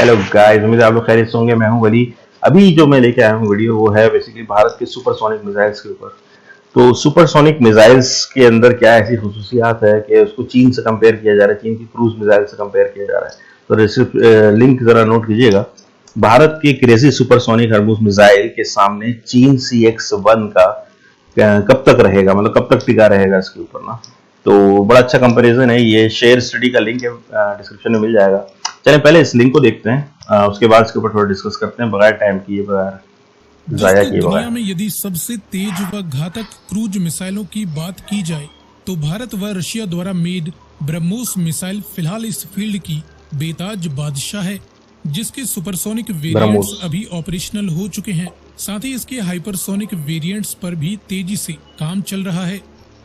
Hello guys, उम्मीद है आप लोग खैरियत से होंगे। मैं हूं वली। अभी जो मैं लेके आया हूं वीडियो वो है बेसिकली भारत के सुपरसोनिक मिसाइल्स के ऊपर। तो सुपरसोनिक मिसाइल्स के अंदर क्या ऐसी खुसूसियात है कि उसको चीन से कंपेयर किया जा रहा है, चीन की क्रूज मिसाइल से कंपेयर किया जा रहा है। तो लिंक जरा नोट कीजिएगा। भारत की क्रेजी सुपरसोनिक हरमुज मिसाइल के सामने चीन CX-1 का कब तक रहेगा, मतलब कब तक टिका रहेगा इसके ऊपर ना। तो बड़ा अच्छा कंपैरिजन है। ये शेयर स्टडी का लिंक है, डिस्क्रिप्शन में मिल जाएगा। चलें पहले इस लिंक को देखते हैं, उसके बाद इसके ऊपर थोड़ा डिस्कस करते हैं बगैर टाइम किए, बगैर जाया किए। दुनिया में यदि सबसे तेज व घातक क्रूज मिसाइलों की बात की जाए तो भारत व रशिया द्वारा मेड ब्रह्मोस मिसाइल फिलहाल इस फील्ड की बेताज बादशाह है, जिसके सुपरसोनिक वेरिएंट्स अभी ऑपरेशनल हो चुके हैं। साथ ही इसके हाइपरसोनिक वेरिएंट्स पर भी तेजी से काम चल रहा है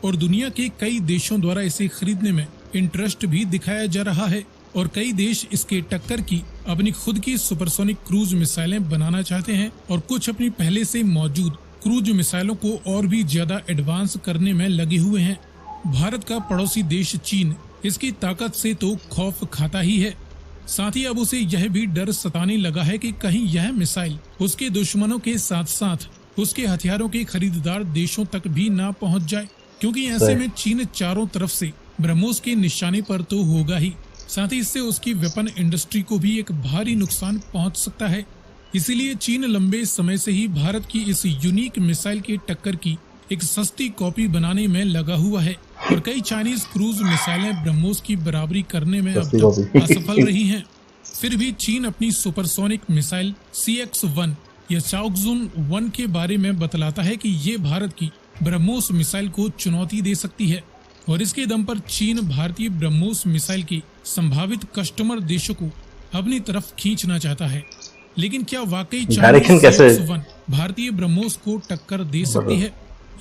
और दुनिया के कई देशों द्वारा इसे खरीदने में इंटरेस्ट भी दिखाया जा रहा है और कई देश इसके टक्कर की अपनी खुद की सुपरसोनिक क्रूज मिसाइलें बनाना चाहते हैं और कुछ अपनी पहले से मौजूद क्रूज मिसाइलों को और भी ज्यादा एडवांस करने में लगे हुए हैं। भारत का पड़ोसी देश चीन इसकी ताकत से तो खौफ खाता ही है, साथ ही अब उसे यह भी डर सताने लगा है कि कहीं यह मिसाइल उसके दुश्मनों के साथ साथ उसके हथियारों के खरीदार देशों तक भी ना पहुंच जाए, क्योंकि ऐसे में चीन चारों तरफ से ब्रह्मोस के निशाने पर तो होगा ही, साथ ही इससे उसकी वेपन इंडस्ट्री को भी एक भारी नुकसान पहुंच सकता है। इसीलिए चीन लंबे समय से ही भारत की इस यूनिक मिसाइल के टक्कर की एक सस्ती कॉपी बनाने में लगा हुआ है और कई चाइनीज क्रूज मिसाइलें ब्रह्मोस की बराबरी करने में अब तक असफल रही हैं। फिर भी चीन अपनी सुपरसोनिक मिसाइल CX-1 या चाओक्सुन-1 के बारे में बतलाता है कि ये भारत की ब्रह्मोस मिसाइल को चुनौती दे सकती है और इसके दम पर चीन भारतीय ब्रह्मोस मिसाइल के संभावित कस्टमर देशों को अपनी तरफ खींचना चाहता है। लेकिन क्या वाकई CX-1 भारतीय ब्रह्मोस को टक्कर दे सकती है?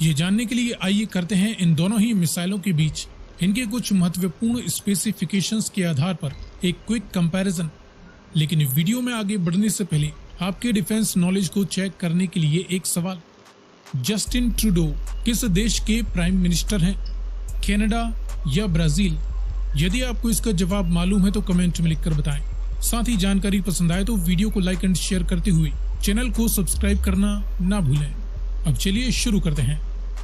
ये जानने के लिए आइए करते हैं इन दोनों ही मिसाइलों के बीच इनके कुछ महत्वपूर्ण स्पेसिफिकेशंस के आधार पर एक क्विक कंपैरिजन। लेकिन वीडियो में आगे बढ़ने से पहले आपके डिफेंस नॉलेज को चेक करने के लिए एक सवाल। जस्टिन ट्रूडो किस देश के प्राइम मिनिस्टर हैं, कनाडा या ब्राजील? यदि आपको इसका जवाब मालूम है तो कमेंट में लिखकर बताएं। साथ ही जानकारी पसंद आए तो वीडियो को लाइक एंड शेयर करते हुए चैनल को सब्सक्राइब करना ना भूलें। अब चलिए शुरू करते हैं।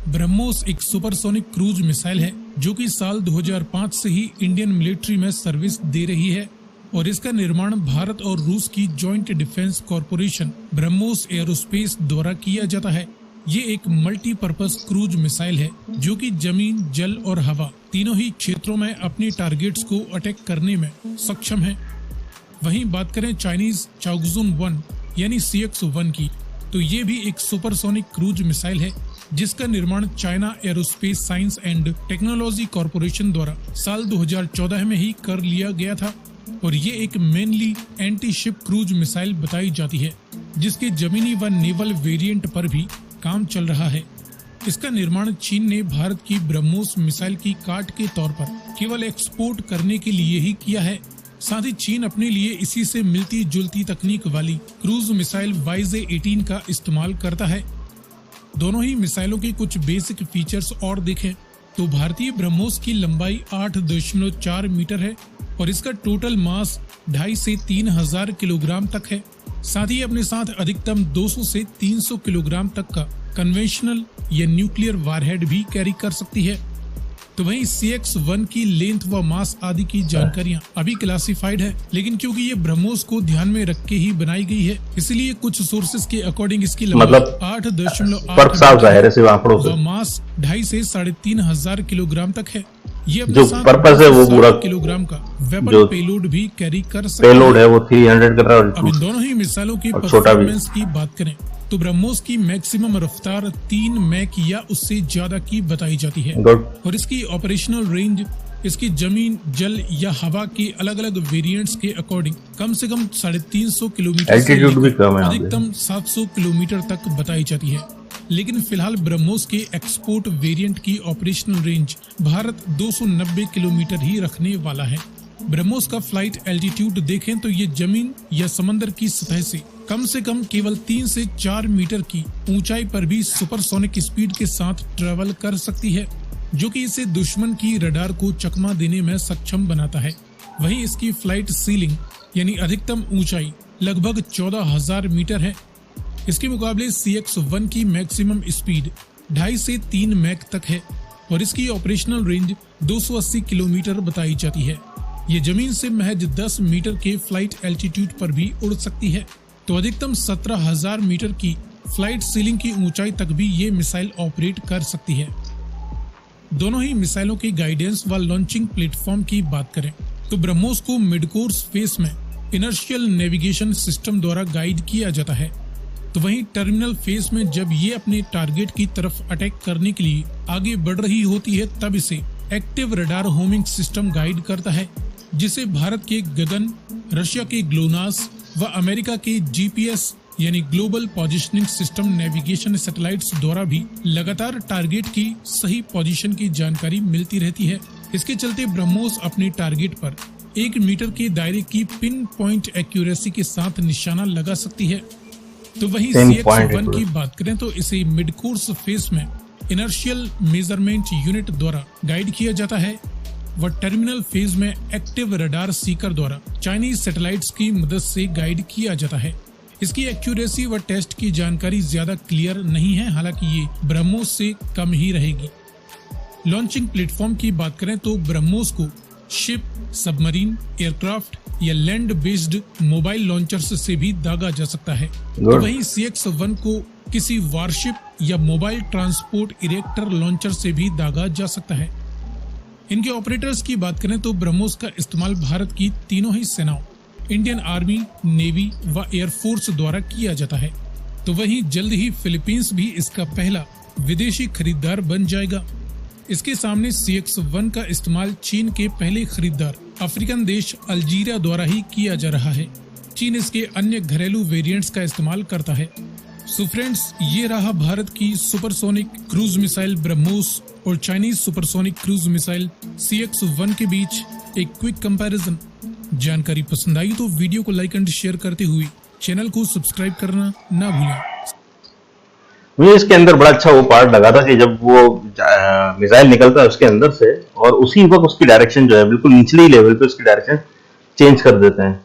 ब्रह्मोस एक सुपरसोनिक क्रूज मिसाइल है जो कि साल 2005 से ही इंडियन मिलिट्री में सर्विस दे रही है और इसका निर्माण भारत और रूस की joint defence corporation BrahMos aerospace द्वारा किया जाता है। ये एक मल्टीपर्पज क्रूज मिसाइल है जो कि जमीन, जल और हवा तीनों ही क्षेत्रों में अपने टारगेट्स को अटैक करने में सक्षम है। वहीं बात करें चाइनीज चाओक्सुन-1 यानी CX-1 की, तो ये भी एक सुपरसोनिक क्रूज मिसाइल है जिसका निर्माण China aerospace science and technology corporation द्वारा साल 2014 में ही कर लिया गया था और ये एक mainly anti ship cruise missile बताई जाती है जिसके जमीनी व नेवल वेरिएंट पर भी काम चल रहा है। इसका निर्माण चीन ने भारत की ब्रह्मोस मिसाइल की काट के तौर पर केवल एक्सपोर्ट करने के लिए ही किया है। साथ ही चीन अपने लिए इसी से मिलती जुलती तकनीक वाली क्रूज मिसाइल YJ-18 का इस्तेमाल करता है। दोनों ही मिसाइलों के कुछ बेसिक फीचर्स और देखें तो भारतीय ब्रह्मोस की लंबाई 8.4 मीटर है और इसका टोटल मास 2.5 से 3,000 किलोग्राम तक है। साथ ही अपने साथ अधिकतम 200 से 300 किलोग्राम तक का कन्वेंशनल या न्यूक्लियर वारहेड भी कैरी कर सकती है। तो वहीं CX-1 की लेंथ व मास आदि की जानकारियां अभी क्लासिफाइड है, लेकिन क्योंकि ये ब्रह्मोस को ध्यान में रख के ही बनाई गई है इसलिए कुछ सोर्सेज के अकॉर्डिंग इसकी लंबाई 8.8 व मास 2.5 से 3,500 किलोग्राम तक है। ये अपने साथ पर्पस है वो पूरा किलोग्राम का वेपन पेलोड भी कैरी कर सकता पेलोड है, वो 300 का। अब इन दोनों ही मिसाइलों की परफॉर्मेंस की बात करें तो ब्रह्मोस की मैक्सिमम रफ्तार 3 मैक या उससे ज्यादा की बताई जाती है और इसकी ऑपरेशनल रेंज इसकी जमीन, जल या हवा के अलग अलग वेरिएंट्स के अकॉर्डिंग कम से कम 350 किलोमीटर अधिकतम 700 किलोमीटर तक बताई जाती है। लेकिन फिलहाल ब्रह्मोस के एक्सपोर्ट वेरिएंट की ऑपरेशनल रेंज भारत 290 किलोमीटर ही रखने वाला है। ब्रह्मोस का फ्लाइट एल्टीट्यूड देखें तो ये जमीन या समंदर की सतह से कम केवल 3 से 4 मीटर की ऊंचाई पर भी सुपरसोनिक स्पीड के साथ ट्रेवल कर सकती है, जो कि इसे दुश्मन की रडार को चकमा देने में सक्षम बनाता है। वहीं इसकी फ्लाइट सीलिंग यानी अधिकतम ऊंचाई लगभग 14,000 मीटर है। इसके मुकाबले CX-1 की मैक्सिमम स्पीड 2.5 से 3 मैक तक है और इसकी ऑपरेशनल रेंज 280 किलोमीटर बताई जाती है। ये जमीन से महज 10 मीटर के फ्लाइट एल्टीट्यूड पर भी उड़ सकती है, तो अधिकतम 17,000 मीटर की फ्लाइट सीलिंग की ऊंचाई तक भी ये मिसाइल ऑपरेट कर सकती है। दोनों ही मिसाइलों के गाइडेंस व लॉन्चिंग प्लेटफॉर्म की बात करें तो ब्रह्मोस को मिड कोर्स फेस में इनर्शियल नेविगेशन सिस्टम द्वारा गाइड किया जाता है, तो वहीं टर्मिनल फेस में जब ये अपने टारगेट की तरफ अटैक करने के लिए आगे बढ़ रही होती है तब इसे active radar homing system guide करता है, जिसे भारत के गगन, रशिया के ग्लोनास व अमेरिका के GPS यानी global positioning system navigation satellites द्वारा भी लगातार टारगेट की सही पोजीशन की जानकारी मिलती रहती है। इसके चलते ब्रह्मोस अपने टारगेट पर 1 मीटर के दायरे की पिन पॉइंट एक्यूरेसी के साथ निशाना लगा सकती है। तो वहीं CX-1 की बात करें तो इसे मिड कोर्स फेस में इनर्शियल मेजरमेंट यूनिट द्वारा गाइड किया जाता है व टर्मिनल फेज में एक्टिव रडार सीकर द्वारा चाइनीज सैटेलाइट्स की मदद से गाइड किया जाता है। इसकी एक्यूरेसी व टेस्ट की जानकारी ज्यादा क्लियर नहीं है, हालांकि ये ब्रह्मोस से कम ही रहेगी। लॉन्चिंग प्लेटफॉर्म की बात करें तो ब्रह्मोस को शिप, सबमरीन, एयरक्राफ्ट या लैंड बेस्ड मोबाइल लॉन्चर्स से भी दागा जा सकता है। तो वहीं CX-1 को किसी वारशिप या मोबाइल ट्रांसपोर्ट इरेक्टर लॉन्चर से भी दागा जा सकता है। इनके ऑपरेटर्स की बात करें तो ब्रह्मोस का इस्तेमाल भारत की तीनों ही सेनाओं, इंडियन आर्मी, नेवी व एयरफोर्स द्वारा किया जाता है। तो वहीं जल्द ही फिलीपींस भी इसका पहला विदेशी खरीदार बन जाएगा। इसके सामने CX-1 का इस्तेमाल चीन के पहले खरीदार अफ्रीकन देश अल्जीरिया द्वारा ही किया जा रहा है। चीन इसके अन्य घरेलू वेरिएंट्स का इस्तेमाल करता है। सो फ्रेंड्स, ये रहा भारत की सुपरसोनिक क्रूज मिसाइल ब्रह्मोस और Chinese supersonic cruise missile CX-1 के बीच एक क्विक कंपैरिजन। जानकारी पसंद आई तो वीडियो को लाइक एंड शेयर करते हुए चैनल को सब्सक्राइब करना ना भूलें। मुझे इसके अंदर बड़ा अच्छा वो पार्ट लगा था कि जब वो मिसाइल निकलता है उसके अंदर से और उसी वक्त उसकी डायरेक्शन जो है बिल्कुल निचली लेवल पे उसकी डायरेक्शन चेंज कर देते हैं।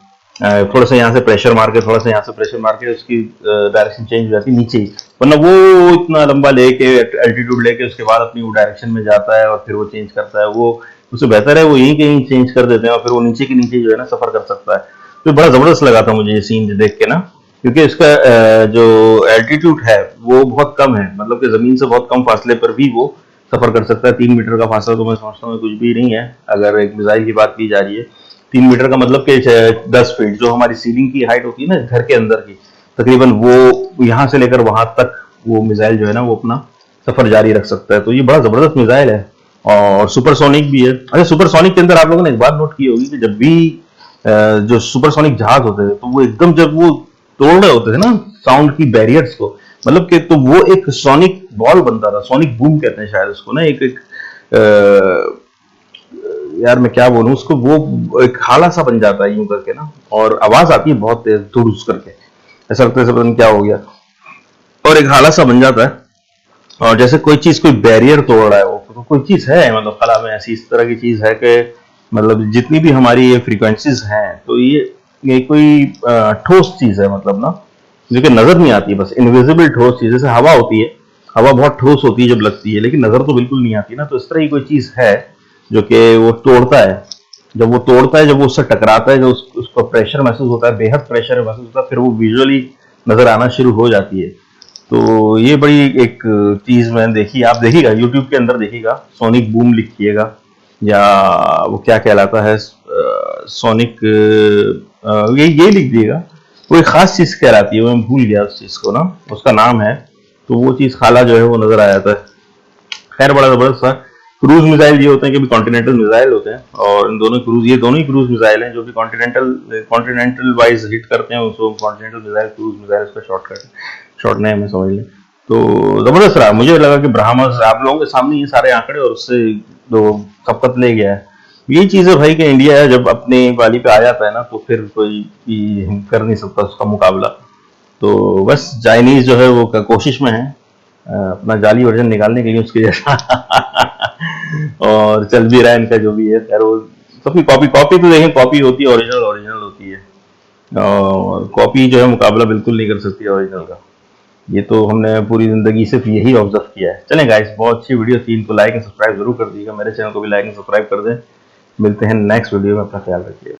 थोड़ा सा यहाँ से प्रेशर मार के, थोड़ा सा यहाँ से प्रेशर मार के उसकी डायरेक्शन चेंज हो जाती है नीचे ही, वरना वो इतना लंबा लेके एल्टीट्यूड लेके उसके बाद अपनी वो डायरेक्शन में जाता है और फिर वो चेंज करता है। वो उससे बेहतर है वो यहीं कहीं चेंज कर देते हैं और फिर वो नीचे के नीचे जो है ना सफर कर सकता है। तो बड़ा जबरदस्त लगा था मुझे ये सीन देख के ना, क्योंकि इसका जो एल्टीट्यूड है वो बहुत कम है, मतलब कि जमीन से बहुत कम फासले पर भी वो सफर कर सकता है। 3 मीटर का फासला तो मैं समझता हूँ कुछ भी नहीं है अगर एक मिसाइल की बात की जा रही है। 3 मीटर का मतलब कि 10 फीट जो हमारी सीलिंग की हाइट होती है ना घर के अंदर की, तकरीबन वो यहाँ से लेकर वहां तक वो मिसाइल जो है ना वो अपना सफर जारी रख सकता है। तो ये बड़ा जबरदस्त मिसाइल है और सुपरसोनिक भी है। अच्छा, सुपरसोनिक के अंदर आप लोगों ने एक बात नोट की होगी कि जब भी जो सुपरसोनिक जहाज होते थे तो वो एकदम जब वो तोड़ रहे होते थे ना साउंड की बैरियर्स को, मतलब कि तो वो एक सोनिक बॉल बनता था, सोनिक बूम कहते हैं शायद उसको ना, एक यार मैं क्या बोलूं उसको, वो एक हाला सा बन जाता है यूं करके ना और आवाज आती है बहुत तेज धुड़ुस करके, ऐसा लगता है पता नहीं क्या हो गया, और एक हाला सा बन जाता है और जैसे कोई चीज कोई बैरियर तोड़ रहा है वो तो कोई चीज है, मतलब खला में ऐसी इस तरह की चीज है कि मतलब जितनी भी हमारी ये फ्रीक्वेंसीज हैं तो ये कोई ठोस चीज है, मतलब ना जो कि नजर नहीं आती, बस इनविजिबल ठोस चीज। जैसे हवा होती है, हवा बहुत ठोस होती है जब लगती है लेकिन नजर तो बिल्कुल नहीं आती ना, तो इस तरह की कोई चीज है जो कि वो तोड़ता है। जब वो तोड़ता है, जब वो उससे टकराता है, जो उसको प्रेशर महसूस होता है, बेहद प्रेशर महसूस होता है, फिर वो विजुअली नजर आना शुरू हो जाती है। तो ये बड़ी एक चीज मैंने देखी, आप देखिएगा यूट्यूब के अंदर देखिएगा, सोनिक बूम लिखिएगा या वो क्या कहलाता है सोनिक, ये लिख दिएगा, वो एक खास चीज कहलाती है, वो मैं भूल गया उस चीज को ना, उसका नाम है, तो वो चीज खाला जो है वो नजर आ जाता है। खैर बड़ा जबरदस्त था। क्रूज मिसाइल ये होते हैं कि भी कॉन्टिनेंटल मिसाइल होते हैं और इन दोनों क्रूज, ये दोनों ही क्रूज मिसाइल हैं जो कि कॉन्टिनेंटल वाइज हिट करते हैं, उसको कॉन्टिनेंटल मिसाइल क्रूज मिसाइल उसका शॉर्ट नेम है, समझ लें। तो जबरदस्त रहा, मुझे लगा कि ब्रह्मोस आप लोगों के सामने ये सारे आंकड़े और उससे दो खपत ले गया है। ये चीज है भाई कि इंडिया जब अपने वाली पे आ जाता है ना तो फिर कोई कर नहीं सकता उसका मुकाबला। तो बस चाइनीज जो है वो कोशिश में है अपना जाली वर्जन निकालने के लिए उसके जैसा और चल भी रहा है इनका जो भी है। खैर वो सबकी कॉपी तो देखें, कॉपी होती है, ओरिजिनल होती है। और कॉपी जो है मुकाबला बिल्कुल नहीं कर सकती ओरिजिनल का। ये तो हमने पूरी जिंदगी सिर्फ यही ऑब्जर्व किया है। चलें गाइस, बहुत अच्छी वीडियो थी, इनको लाइक एंड सब्सक्राइब जरूर कर दीजिएगा, मेरे चैनल को भी लाइक एंड सब्सक्राइब कर दें। मिलते हैं नेक्स्ट वीडियो में, अपना ख्याल रखिएगा।